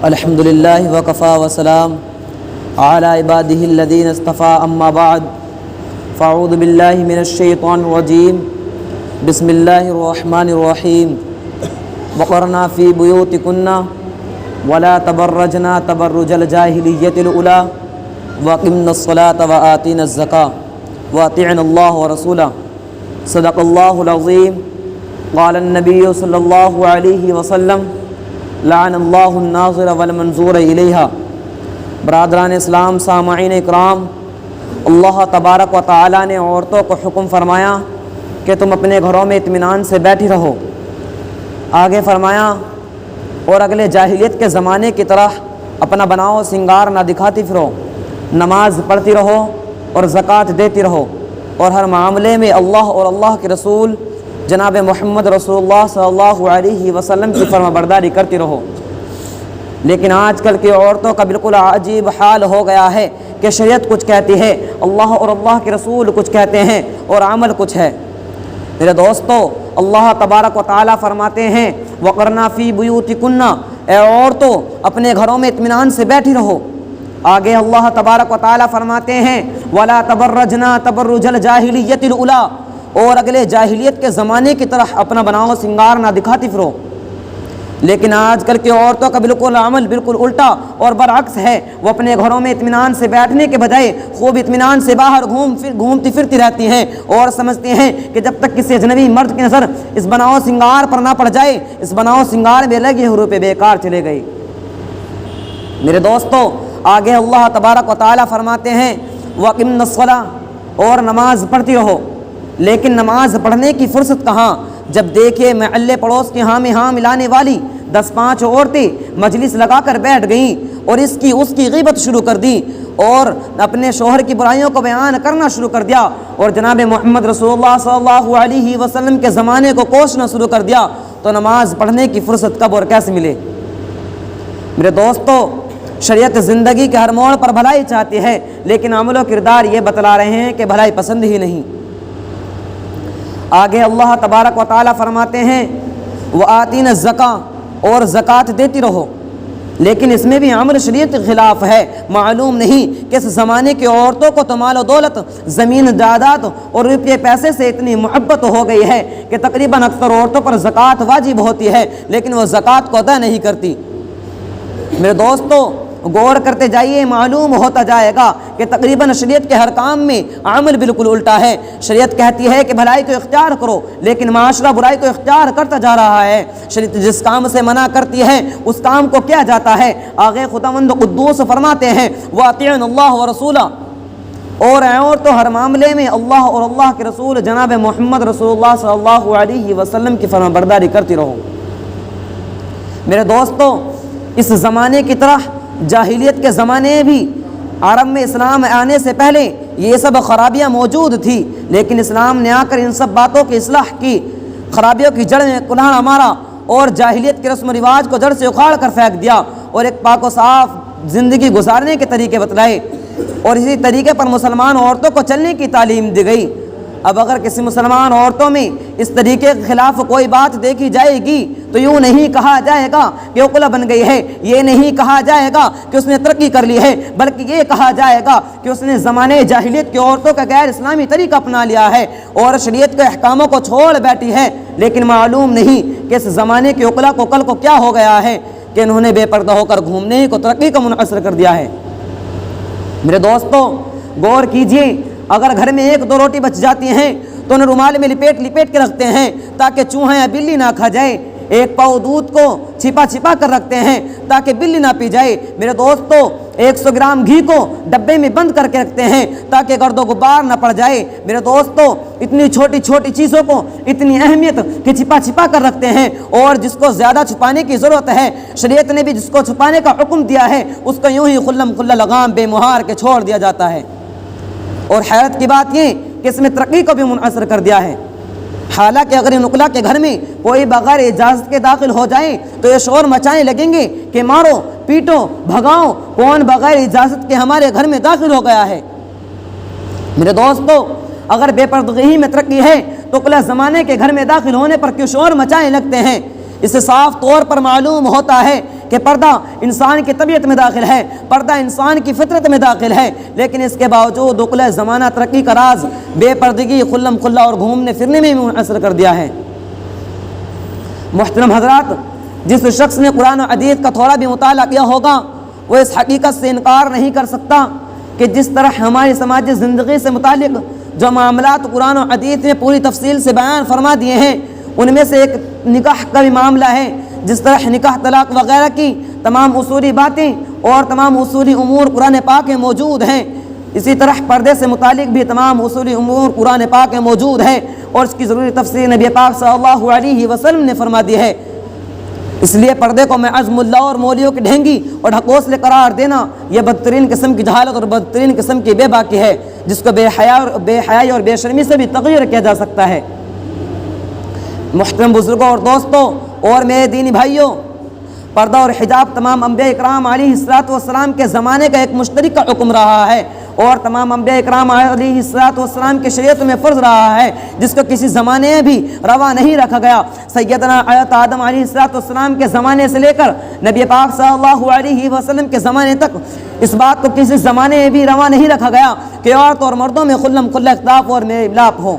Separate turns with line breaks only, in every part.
الحمد للہ وکفا وسلام علی عبادہ الذین اصطفى اما بعد فاعوذ باللہ من الشیطان الرجیم بسم اللہ الرحمن الرحیم وقرنا فی بیوتکن ولا تبرجنا تبرج الجاہلیۃ الاولی واقمنا الصلاۃ وآتینا الزکاۃ واطعنا اللہ ورسولہ صدق اللہ العظیم قال النبی صلی اللہ علیہ وسلم لعن اللہ الناظر والمنظور الیہا۔ برادران اسلام، سامعین اکرام، اللہ تبارک و تعالی نے عورتوں کو حکم فرمایا کہ تم اپنے گھروں میں اطمینان سے بیٹھی رہو۔ آگے فرمایا اور اگلے جاہلیت کے زمانے کی طرح اپنا بناؤ سنگار نہ دکھاتی پھرو، نماز پڑھتی رہو اور زکوٰۃ دیتی رہو، اور ہر معاملے میں اللہ اور اللہ کے رسول جناب محمد رسول اللہ صلی اللہ علیہ وسلم کی فرما برداری کرتی رہو۔ لیکن آج کل کی عورتوں کا بالکل عجیب حال ہو گیا ہے کہ شریعت کچھ کہتی ہے، اللہ اور اللہ کے رسول کچھ کہتے ہیں اور عمل کچھ ہے۔ میرے دوستو، اللہ تبارک و تعالیٰ فرماتے ہیں وَقَرْنَا فِي بُيُوتِكُنَّ، اے عورتوں اپنے گھروں میں اطمینان سے بیٹھی رہو۔ آگے اللہ تبارک و تعالیٰ فرماتے ہیں وَلَا تَبَرَّجْنَا تَبَرُّجَ الْجَاهِلِيَّةِ الْأُولَىٰ، اور اگلے جاہلیت کے زمانے کی طرح اپنا بناؤ سنگار نہ دکھاتی پھرو۔ لیکن آج کل کی عورتوں کا بالکل عمل بالکل الٹا اور برعکس ہے۔ وہ اپنے گھروں میں اطمینان سے بیٹھنے کے بجائے خوب اطمینان سے باہر گھومتی پھرتی رہتی ہیں اور سمجھتی ہیں کہ جب تک کسی اجنبی مرد کی نظر اس بناؤ سنگار پر نہ پڑ جائے، اس بناؤ سنگار میں لگے ہوئے روپے بیکار چلے گئے۔ میرے دوستو، آگے اللہ تبارک و تعالیٰ فرماتے ہیں وَأَقِمْنَا الصَّلَاةَ، اور نماز پڑھتی رہو۔ لیکن نماز پڑھنے کی فرصت کہاں؟ جب دیکھے محلے پڑوس کی ہاں میں ہاں ملانے والی 10-5 عورتیں مجلس لگا کر بیٹھ گئیں اور اس کی غیبت شروع کر دی اور اپنے شوہر کی برائیوں کو بیان کرنا شروع کر دیا اور جناب محمد رسول اللہ صلی اللہ علیہ وسلم کے زمانے کو کوسنا شروع کر دیا، تو نماز پڑھنے کی فرصت کب اور کیسے ملے؟ میرے دوستو، شریعت زندگی کے ہر موڑ پر بھلائی چاہتی ہے، لیکن عمل و کردار یہ بتلا رہے ہیں کہ بھلائی پسند ہی نہیں۔ آگے اللہ تبارک و تعالیٰ فرماتے ہیں وَآتِينَ الزَّكَاةَ، اور زکوٰۃ دیتی رہو۔ لیکن اس میں بھی عمل شریعت کے خلاف ہے۔ معلوم نہیں کہ اس زمانے کی عورتوں کو تو مال و دولت، زمین جائیداد اور روپے پیسے سے اتنی محبت ہو گئی ہے کہ تقریباً اکثر عورتوں پر زکوٰۃ واجب ہوتی ہے، لیکن وہ زکوٰۃ کو ادا نہیں کرتی۔ میرے دوستو، غور کرتے جائیے، معلوم ہوتا جائے گا کہ تقریباً شریعت کے ہر کام میں عمل بالکل الٹا ہے۔ شریعت کہتی ہے کہ بھلائی کو اختیار کرو، لیکن معاشرہ برائی کو اختیار کرتا جا رہا ہے۔ شریعت جس کام سے منع کرتی ہے اس کام کو کیا جاتا ہے۔ آگے خداوند قدوس فرماتے ہیں وَأَطِيعُوا اللَّهَ وَرَسُولَهُ، اور عورتوں ہر معاملے میں اللہ اور اللہ کے رسول جناب محمد رسول اللہ صلی اللہ علیہ وسلم کی فرما برداری کرتی رہو۔ میرے دوستو، اس زمانے کی طرح جاہلیت کے زمانے بھی عرب میں اسلام آنے سے پہلے یہ سب خرابیاں موجود تھی، لیکن اسلام نے آ کر ان سب باتوں کی اصلاح کی، خرابیوں کی جڑ میں کلہاڑا مارا اور جاہلیت کے رسم و رواج کو جڑ سے اکھاڑ کر پھینک دیا اور ایک پاک و صاف زندگی گزارنے کے طریقے بتلائے، اور اسی طریقے پر مسلمان عورتوں کو چلنے کی تعلیم دی گئی۔ اب اگر کسی مسلمان عورتوں میں اس طریقے کے خلاف کوئی بات دیکھی جائے گی تو یوں نہیں کہا جائے گا کہ عقلہ بن گئی ہے، یہ نہیں کہا جائے گا کہ اس نے ترقی کر لی ہے، بلکہ یہ کہا جائے گا کہ اس نے زمانے جاہلیت کی عورتوں کا غیر اسلامی طریقہ اپنا لیا ہے اور شریعت کے احکاموں کو چھوڑ بیٹھی ہے۔ لیکن معلوم نہیں کہ اس زمانے کی عقلہ کو کل کو کیا ہو گیا ہے کہ انہوں نے بے پردہ ہو کر گھومنے کو ترقی کا منحصر کر دیا ہے۔ میرے دوستو، غور کیجئے، اگر گھر میں 1-2 روٹی بچ جاتی ہیں تو انہیں رومال میں لپیٹ کے رکھتے ہیں تاکہ چوہا یا بلی نہ کھا جائے۔ 1 پاؤ دودھ کو چھپا کر رکھتے ہیں تاکہ بلی نہ پی جائے۔ میرے دوستو، 100 گرام گھی کو ڈبے میں بند کر کے رکھتے ہیں تاکہ گرد و غبار نہ پڑ جائے۔ میرے دوستو، اتنی چھوٹی چھوٹی چیزوں کو اتنی اہمیت کہ چھپا کر رکھتے ہیں، اور جس کو زیادہ چھپانے کی ضرورت ہے شریعت نے بھی جس کو چھپانے کا حکم دیا ہے اس کو یوں ہی خلم خلا لگام بے مہار کے چھوڑ دیا جاتا ہے۔ اور حیرت کی بات یہ کہ اس میں ترقی کو بھی منحصر کر دیا ہے۔ حالانکہ اگر ان نقلا کے گھر میں کوئی بغیر اجازت کے داخل ہو جائیں تو یہ شور مچانے لگیں گے کہ مارو پیٹو بھگاؤ، کون بغیر اجازت کے ہمارے گھر میں داخل ہو گیا ہے۔ میرے دوستو، اگر بے پردگی میں ترقی ہے تو نقلا زمانے کے گھر میں داخل ہونے پر کیوں شور مچانے لگتے ہیں؟ اس سے صاف طور پر معلوم ہوتا ہے کہ پردہ انسان کی طبیعت میں داخل ہے، پردہ انسان کی فطرت میں داخل ہے، لیکن اس کے باوجود عقلۂ زمانہ ترقی کا راز بے پردگی، خلم کھلا اور گھومنے پھرنے میں منحصر کر دیا ہے۔ محترم حضرات، جس شخص نے قرآن و حدیث کا تھوڑا بھی مطالعہ کیا ہوگا وہ اس حقیقت سے انکار نہیں کر سکتا کہ جس طرح ہماری سماجی زندگی سے متعلق جو معاملات قرآن و حدیث میں پوری تفصیل سے بیان فرما دیے ہیں، ان میں سے ایک نکاح کا بھی معاملہ ہے۔ جس طرح نکاح، طلاق وغیرہ کی تمام اصولی باتیں اور تمام اصولی امور قرآن پاک میں موجود ہیں، اسی طرح پردے سے متعلق بھی تمام اصولی امور قرآن پاک میں موجود ہیں اور اس کی ضروری تفسیر نبی پاک صلی اللہ علیہ وسلم نے فرما دی ہے۔ اس لیے پردے کو میں عزم اللہ اور مولیوں کی ڈھینگی اور ڈھکوسلے قرار دینا یہ بدترین قسم کی جہالت اور بدترین قسم کی بے باکی ہے، جس کو بے حیائی اور بے شرمی سے بھی تغیر کیا جا سکتا ہے۔ محترم بزرگوں اور دوستوں اور میرے دینی بھائیوں، پردہ اور حجاب تمام انبیاء اکرام علیہ السلام کے زمانے کا ایک مشترکہ حکم رہا ہے اور تمام انبیاء اکرام علیہ السلام کے شریعت میں فرض رہا ہے، جس کو کسی زمانے میں بھی روا نہیں رکھا گیا۔ سیدنا حضرت آدم علیہ السلام کے زمانے سے لے کر نبی پاک صلی اللہ علیہ وسلم کے زمانے تک اس بات کو کسی زمانے میں بھی روا نہیں رکھا گیا کہ عورت اور مردوں میں خلم کھلا اختلاف اور میل ملاپ ہو۔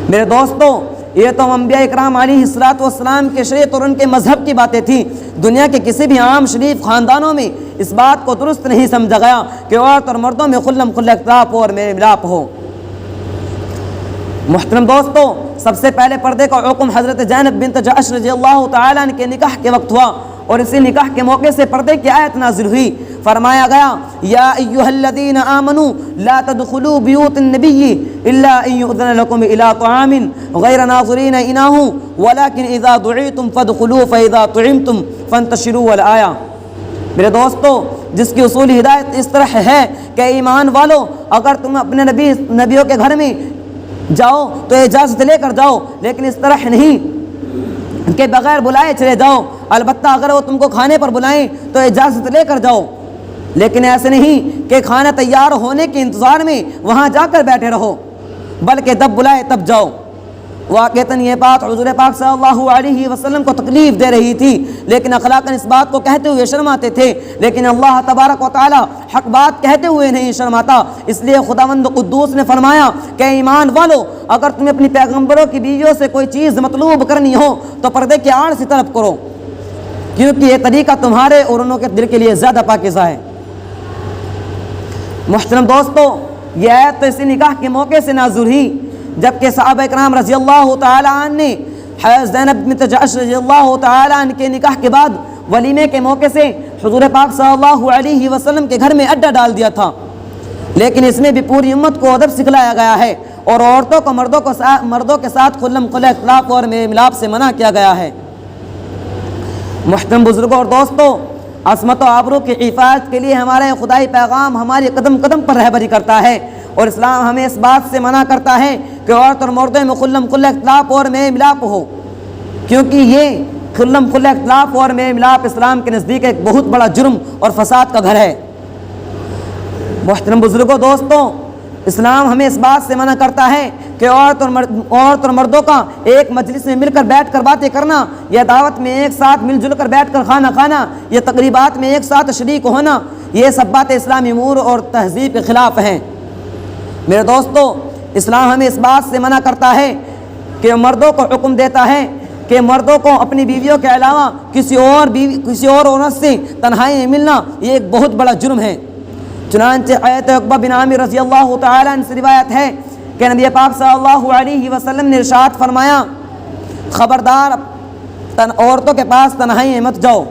میرے دوستوں، یہ تو انبیاء اکرام علیہ السلام کے شریعت اور ان کے مذہب کی باتیں تھیں۔ دنیا کے کسی بھی عام شریف خاندانوں میں اس بات کو درست نہیں سمجھا گیا کہ عورت اور مردوں میں خلم کھلا اختلاف اور میل ملاپ ہو۔ محترم دوستوں، سب سے پہلے پردے کا حکم حضرت زینب بنت جحش رضی اللہ تعالیٰ عنہ کے نکاح کے وقت ہوا اور اسی نکاح کے موقع سے پردے کی آیت نازل ہوئی۔ فرمایا گیا، یا ایھا الذین آمنوا لا تدخلوا بیوت النبی الا ان یؤذن لکم الی طعام غیر ناظرین اناہ ولکن اذا دعیتم فادخلوا فاذا طعمتم فانتشروا الآیہ۔ میرے دوستو، جس کی اصولی ہدایت اس طرح ہے کہ ایمان والو، اگر تم اپنے نبیوں کے گھر میں جاؤ تو اجازت لے کر جاؤ، لیکن اس طرح نہیں کہ بغیر بلائے چلے جاؤ۔ البتہ اگر وہ تم کو کھانے پر بلائیں تو اجازت لے کر جاؤ، لیکن ایسے نہیں کہ کھانا تیار ہونے کے انتظار میں وہاں جا کر بیٹھے رہو، بلکہ جب بلائے تب جاؤ۔ واقعتاً یہ بات حضور پاک صلی اللہ علیہ وسلم کو تکلیف دے رہی تھی، لیکن اخلاقاً اس بات کو کہتے ہوئے شرماتے تھے، لیکن اللہ تبارک و تعالی حق بات کہتے ہوئے نہیں شرماتا۔ اس لیے خداوند قدوس نے فرمایا کہ ایمان والو، اگر تمہیں اپنی پیغمبروں کی بیویوں سے کوئی چیز مطلوب کرنی ہو تو پردے کی آڑ سے طلب کرو، کیونکہ یہ طریقہ تمہارے اور انہوں کے دل کے لیے زیادہ پاکیزہ ہے۔ محترم دوستو، یہ آیت تو اسی نکاح کے موقع سے نازل ہوئی جبکہ صحابہ اکرام رضی اللہ تعالیٰ عنہ نے حضرت زینب بنت جحش رضی اللہ تعالیٰ عنہ کے نکاح کے بعد ولیمے کے موقع سے حضور پاک صلی اللہ علیہ وسلم کے گھر میں اڈا ڈال دیا تھا، لیکن اس میں بھی پوری امت کو ادب سکھلایا گیا ہے اور عورتوں کو مردوں کے ساتھ خلم خلا اختلاف اور میل ملاپ سے منع کیا گیا ہے۔ محترم بزرگوں اور دوستوں، عصمت و آبرو کی حفاظت کے لیے ہمارا خدائی پیغام ہماری قدم قدم پر رہبری کرتا ہے اور اسلام ہمیں اس بات سے منع کرتا ہے کہ عورت اور مردوں میں خلم خلا اختلاف اور میل ملاپ ہو، کیونکہ یہ خلم خلا اختلاف اور میل ملاپ اسلام کے نزدیک ایک بہت بڑا جرم اور فساد کا گھر ہے۔ محترم بزرگوں دوستوں، اسلام ہمیں اس بات سے منع کرتا ہے کہ عورت اور مردوں کا ایک مجلس میں مل کر بیٹھ کر باتیں کرنا، یا دعوت میں ایک ساتھ مل جل کر بیٹھ کر کھانا کھانا، یا تقریبات میں ایک ساتھ شریک ہونا، یہ سب باتیں اسلامی امور اور تہذیب کے خلاف ہیں۔ میرے دوستو، اسلام ہمیں اس بات سے منع کرتا ہے کہ مردوں کو حکم دیتا ہے کہ مردوں کو اپنی بیویوں کے علاوہ کسی اور عورت سے تنہائی میں ملنا یہ ایک بہت بڑا جرم ہے۔ چنانچہ حضرت عقبہ بن عامر رضی اللہ تعالیٰ عنہ سے روایت ہے کہ نبی پاک صلی اللہ علیہ وسلم نے ارشاد فرمایا، خبردار عورتوں کے پاس تنہائی میں مت جاؤ۔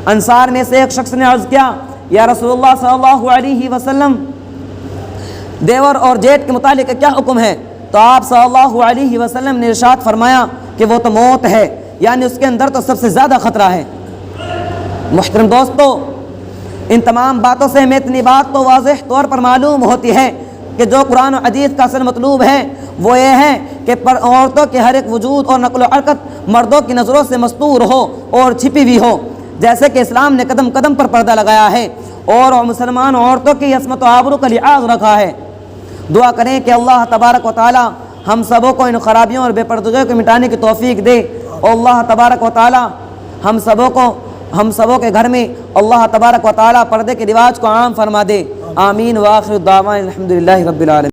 انصار میں سے ایک شخص نے عرض کیا، یا رسول اللہ صلی اللہ علیہ وسلم، دیور اور جیٹ کے متعلق کیا حکم ہے؟ تو آپ صلی اللہ علیہ وسلم نے ارشاد فرمایا کہ وہ تو موت ہے، یعنی اس کے اندر تو سب سے زیادہ خطرہ ہے۔ محترم دوستو، ان تمام باتوں سے ہمیں اتنی بات تو واضح طور پر معلوم ہوتی ہے کہ جو قرآن و حدیث کا اصل مطلوب ہے وہ یہ ہے کہ عورتوں کے ہر ایک وجود اور نقل و حرکت مردوں کی نظروں سے مستور ہو اور چھپی ہوئی ہو، جیسے کہ اسلام نے قدم قدم پر پردہ لگایا ہے اور مسلمان عورتوں کی عصمت و آبرو کا لحاظ رکھا ہے۔ دعا کریں کہ اللہ تبارک و تعالی ہم سبوں کو ان خرابیوں اور بے پردگیوں کو مٹانے کی توفیق دے۔ اور اللہ تبارک و تعالی ہم سبوں کے گھر میں اللہ تبارک و تعالی پردے کے رواج کو عام فرما دے. آمین. وآخر الدعوان الحمدللہ رب العالمین.